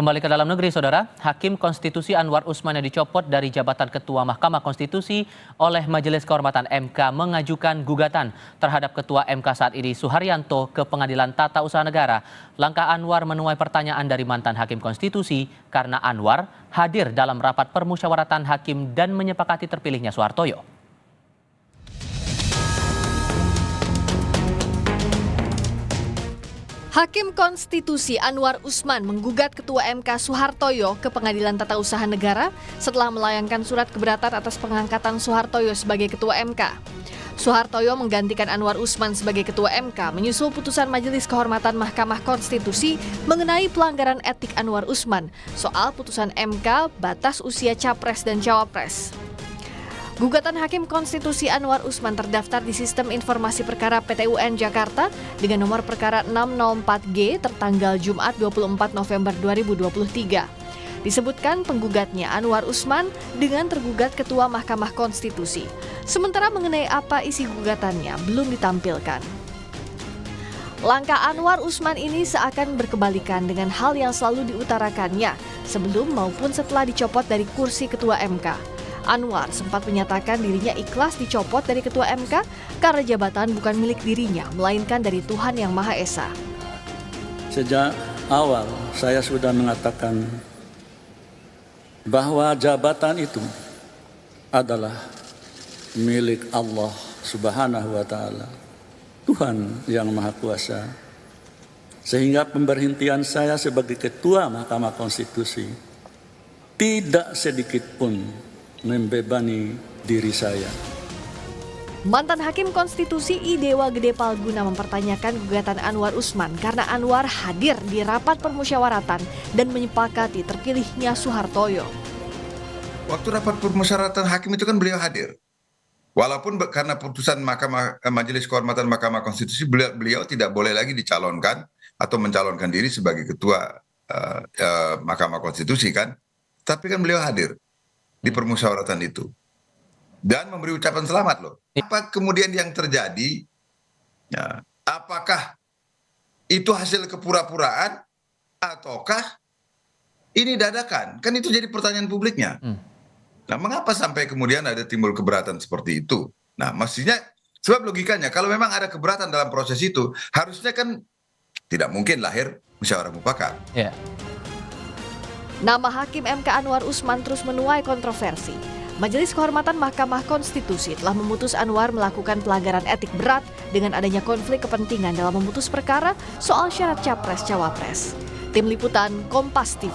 Kembali ke dalam negeri, Saudara. Hakim Konstitusi Anwar Usman yang dicopot dari jabatan Ketua Mahkamah Konstitusi oleh Majelis Kehormatan MK mengajukan gugatan terhadap Ketua MK saat ini Suharyanto ke Pengadilan Tata Usaha Negara. Langkah Anwar menuai pertanyaan dari mantan Hakim Konstitusi karena Anwar hadir dalam rapat permusyawaratan hakim dan menyepakati terpilihnya Soehartoyo. Hakim Konstitusi Anwar Usman menggugat Ketua MK Soehartoyo ke Pengadilan Tata Usaha Negara setelah melayangkan surat keberatan atas pengangkatan Soehartoyo sebagai Ketua MK. Soehartoyo menggantikan Anwar Usman sebagai Ketua MK menyusul putusan Majelis Kehormatan Mahkamah Konstitusi mengenai pelanggaran etik Anwar Usman soal putusan MK batas usia Capres dan Cawapres. Gugatan Hakim Konstitusi Anwar Usman terdaftar di Sistem Informasi Perkara PT UN Jakarta dengan nomor perkara 604G tertanggal Jumat 24 November 2023. Disebutkan penggugatnya Anwar Usman dengan tergugat Ketua Mahkamah Konstitusi. Sementara mengenai apa isi gugatannya belum ditampilkan. Langkah Anwar Usman ini seakan berkebalikan dengan hal yang selalu diutarakannya sebelum maupun setelah dicopot dari kursi Ketua MK. Anwar sempat menyatakan dirinya ikhlas dicopot dari Ketua MK karena jabatan bukan milik dirinya, melainkan dari Tuhan Yang Maha Esa. Sejak awal saya sudah mengatakan bahwa jabatan itu adalah milik Allah Subhanahu wa Ta'ala, Tuhan Yang Maha Kuasa. Sehingga pemberhentian saya sebagai Ketua Mahkamah Konstitusi tidak sedikit pun membebani diri saya. Mantan Hakim Konstitusi I Dewa Gede Palguna mempertanyakan gugatan Anwar Usman karena Anwar hadir di rapat permusyawaratan dan menyepakati terpilihnya Soehartoyo. Waktu rapat permusyawaratan hakim itu kan beliau hadir. Walaupun karena putusan Majelis Kehormatan Mahkamah Konstitusi beliau tidak boleh lagi dicalonkan atau mencalonkan diri sebagai Ketua Mahkamah Konstitusi kan. Tapi kan beliau hadir di permusyawaratan itu dan memberi ucapan selamat loh. Apa kemudian yang terjadi? Ya, apakah itu hasil kepura-puraan ataukah ini dadakan? Kan itu jadi pertanyaan publiknya. Nah, mengapa sampai kemudian ada timbul keberatan seperti itu? Nah, mestinya sebab logikanya kalau memang ada keberatan dalam proses itu, harusnya kan tidak mungkin lahir musyawarah mufakat. Ya. Nama Hakim MK Anwar Usman terus menuai kontroversi. Majelis Kehormatan Mahkamah Konstitusi telah memutus Anwar melakukan pelanggaran etik berat dengan adanya konflik kepentingan dalam memutus perkara soal syarat Capres-Cawapres. Tim Liputan Kompas TV.